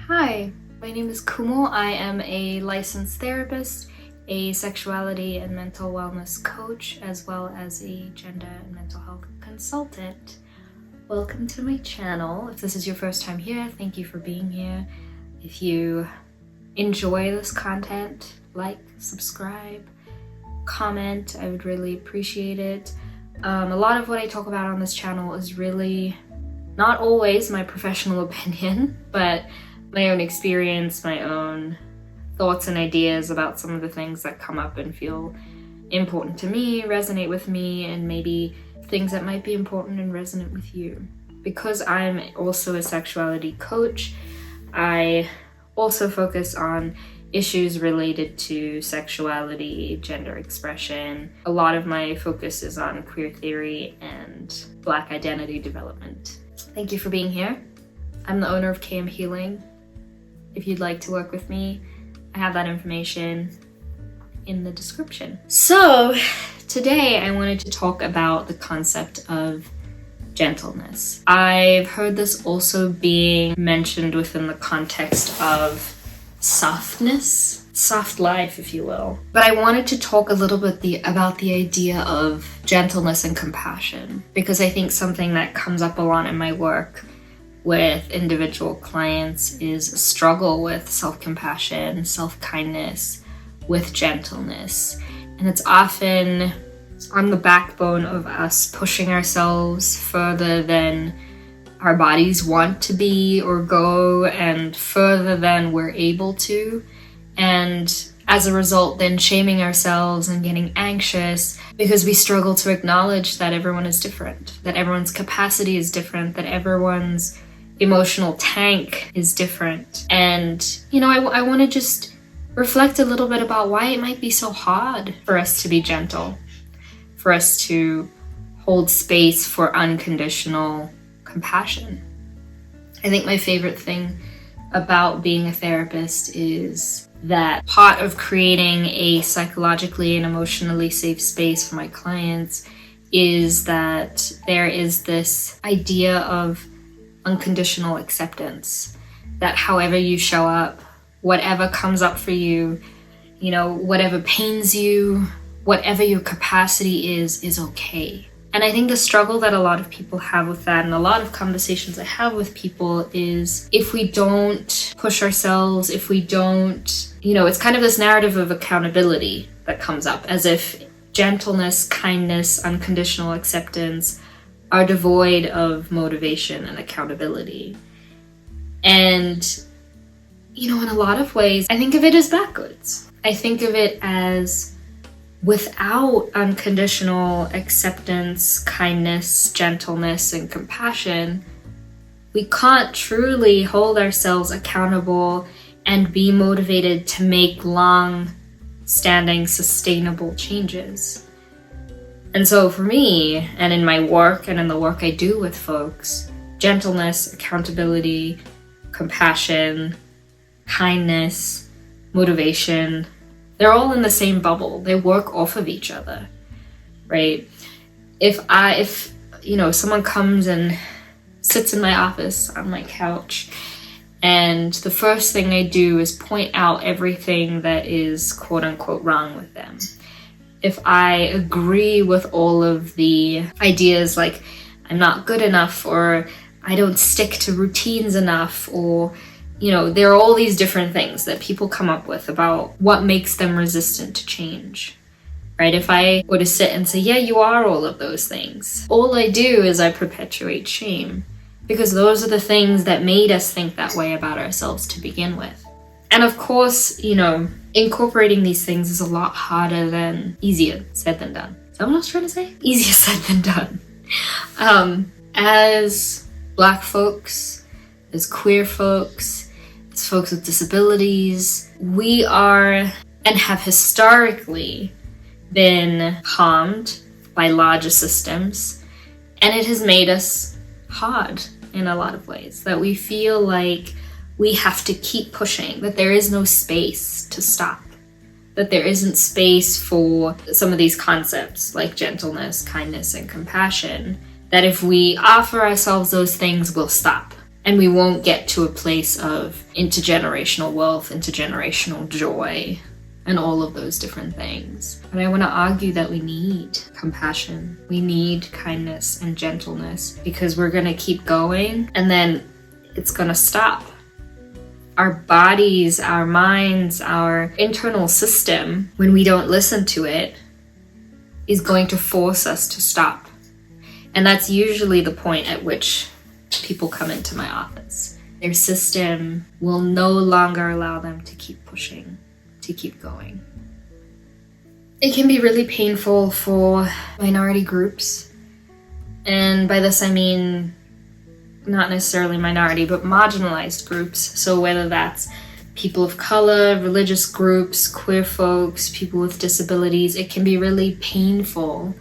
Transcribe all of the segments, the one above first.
Hi, my name is Khumo. I am a licensed therapist, a sexuality and mental wellness coach, as well as a gender and mental health consultant. Welcome to my channel. If this is your first time here, thank you for being here. If you enjoy this content, like, subscribe, comment. I would really appreciate it. A lot of what I talk about on this channel is really not always my professional opinion, but my own experience, my own thoughts and ideas about some of the things that come up and feel important to me, resonate with me, and maybe things that might be important and resonate with you. Because I'm also a sexuality coach, I also focus on issues related to sexuality, gender expression. A lot of my focus is on queer theory and Black identity development. Thank you for being here. I'm the owner of KM Healing. If you'd like to work with me, I have that information in the description. So today I wanted to talk about the concept of gentleness. I've heard this also being mentioned within the context of softness, soft life, if you will. But I wanted to talk a little bit about the idea of gentleness and compassion, because I think something that comes up a lot in my work with individual clients is a struggle with self-compassion, self-kindness, with gentleness. And it's often on the backbone of us pushing ourselves further than our bodies want to be or go, and further than we're able to. And as a result, then shaming ourselves and getting anxious because we struggle to acknowledge that everyone is different, that everyone's capacity is different, that everyone's emotional tank is different. And, I want to just reflect a little bit about why it might be so hard for us to be gentle, for us to hold space for unconditional compassion. I think my favorite thing about being a therapist is that part of creating a psychologically and emotionally safe space for my clients is that there is this idea of unconditional acceptance, that however you show up, whatever comes up for you, whatever pains you, whatever your capacity is okay. And I think the struggle that a lot of people have with that, and a lot of conversations I have with people, is if we don't push ourselves, if we don't, it's kind of this narrative of accountability that comes up, as if gentleness, kindness, unconditional acceptance are devoid of motivation and accountability. And, in a lot of ways, I think of it as backwards. I think of it as without unconditional acceptance, kindness, gentleness, and compassion, we can't truly hold ourselves accountable and be motivated to make long-standing, sustainable changes. And so for me, and in my work and in the work I do with folks, gentleness, accountability, compassion, kindness, motivation, they're all in the same bubble. They work off of each other, right? If someone comes and sits in my office on my couch, and the first thing I do is point out everything that is quote unquote wrong with them. If I agree with all of the ideas like I'm not good enough, or I don't stick to routines enough, or there are all these different things that people come up with about what makes them resistant to change, right? If I were to sit and say, yeah, you are all of those things, all I do is I perpetuate shame, because those are the things that made us think that way about ourselves to begin with. And of course, incorporating these things is a lot harder than easier said than done. Is that what I was trying to say? Easier said than done. As Black folks, as queer folks, as folks with disabilities, we are and have historically been harmed by larger systems, and it has made us hard in a lot of ways, that we feel like we have to keep pushing, that there is no space to stop, that there isn't space for some of these concepts like gentleness, kindness, and compassion, that if we offer ourselves those things, we'll stop. And we won't get to a place of intergenerational wealth, intergenerational joy, and all of those different things. And I want to argue that we need compassion. We need kindness and gentleness, because we're going to keep going and then it's going to stop. Our bodies, our minds, our internal system, when we don't listen to it, is going to force us to stop. And that's usually the point at which people come into my office. Their system will no longer allow them to keep pushing, to keep going. It can be really painful for minority groups. And by this I mean not necessarily minority, but marginalized groups. So whether that's people of color, religious groups, queer folks, people with disabilities, it can be really painful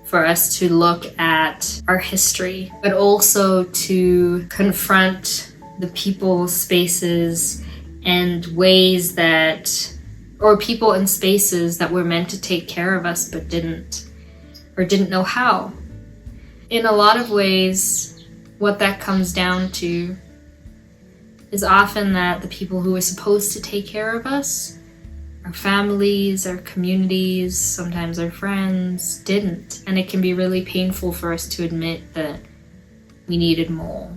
for us to look at our history, but also to confront the people, spaces, and ways that, or people and spaces that were meant to take care of us but didn't, or didn't know how. In a lot of ways, what that comes down to is often that the people who were supposed to take care of us, our families, our communities, sometimes our friends, didn't. And it can be really painful for us to admit that we needed more.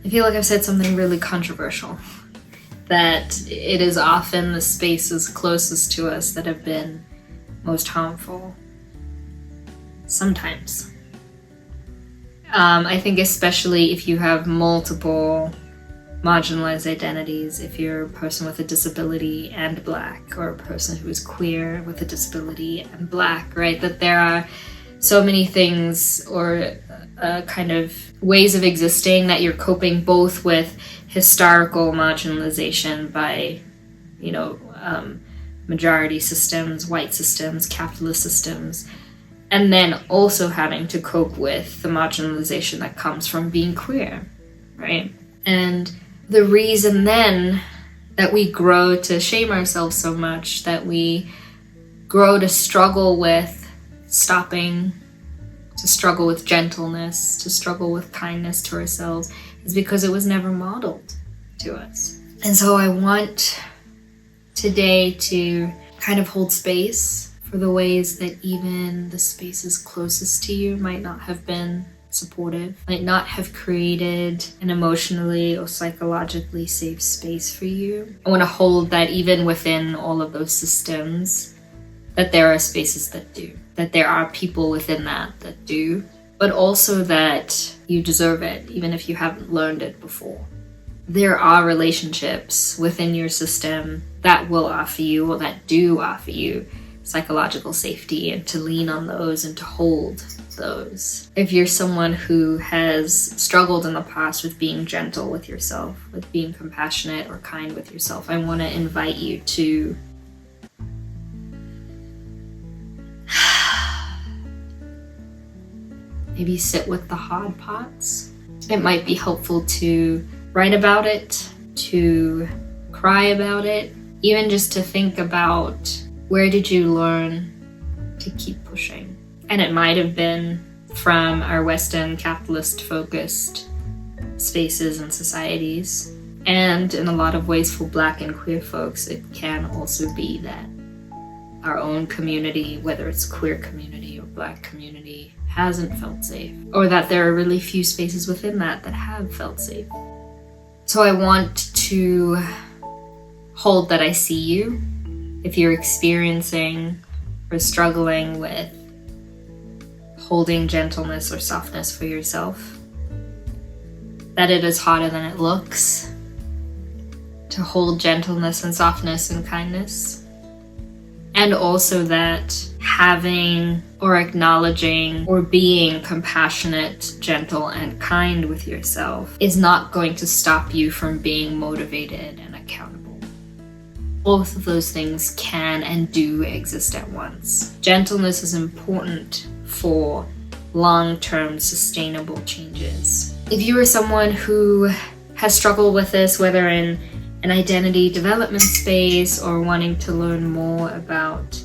I feel like I've said something really controversial, that it is often the spaces closest to us that have been most harmful. Sometimes. I think especially if you have multiple marginalized identities, if you're a person with a disability and Black, or a person who is queer with a disability and Black, right? That there are so many things or kind of ways of existing that you're coping both with historical marginalization by, majority systems, white systems, capitalist systems, and then also having to cope with the marginalization that comes from being queer, right? And the reason then that we grow to shame ourselves so much, that we grow to struggle with stopping, to struggle with gentleness, to struggle with kindness to ourselves, is because it was never modeled to us. And so I want today to kind of hold space for the ways that even the spaces closest to you might not have been supportive, might not have created an emotionally or psychologically safe space for you. I want to hold that even within all of those systems, that there are spaces that do, that there are people within that do, but also that you deserve it, even if you haven't learned it before. There are relationships within your system that will offer you, or that do offer you, psychological safety, and to lean on those and to hold those. If you're someone who has struggled in the past with being gentle with yourself, with being compassionate or kind with yourself, I want to invite you to maybe sit with the hard parts. It might be helpful to write about it, to cry about it, even just to think about, where did you learn to keep pushing? And it might have been from our Western capitalist-focused spaces and societies. And in a lot of ways for Black and queer folks, it can also be that our own community, whether it's queer community or Black community, hasn't felt safe. Or that there are really few spaces within that have felt safe. So I want to hold that I see you. If you're experiencing or struggling with holding gentleness or softness for yourself, that it is harder than it looks to hold gentleness and softness and kindness. And also that having or acknowledging or being compassionate, gentle, and kind with yourself is not going to stop you from being motivated and accountable. Both of those things can and do exist at once. Gentleness is important for long-term sustainable changes. If you are someone who has struggled with this, whether in an identity development space or wanting to learn more about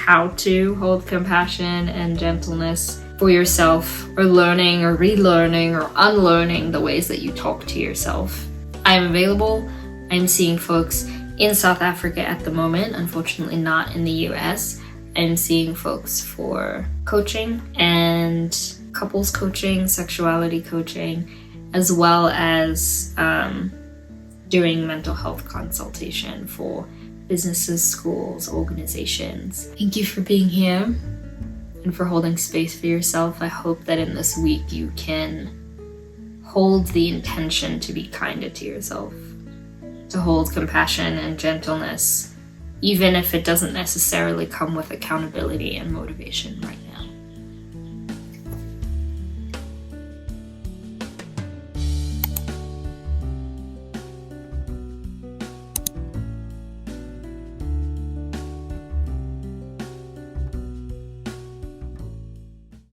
how to hold compassion and gentleness for yourself, or learning or relearning or unlearning the ways that you talk to yourself. I'm available. I'm seeing folks in South Africa at the moment, unfortunately not in the US. I'm seeing folks for coaching and couples coaching, sexuality coaching, as well as doing mental health consultation for businesses, schools, organizations. Thank you for being here and for holding space for yourself. I hope that in this week you can hold the intention to be kinder to yourself, to hold compassion and gentleness, even if it doesn't necessarily come with accountability and motivation right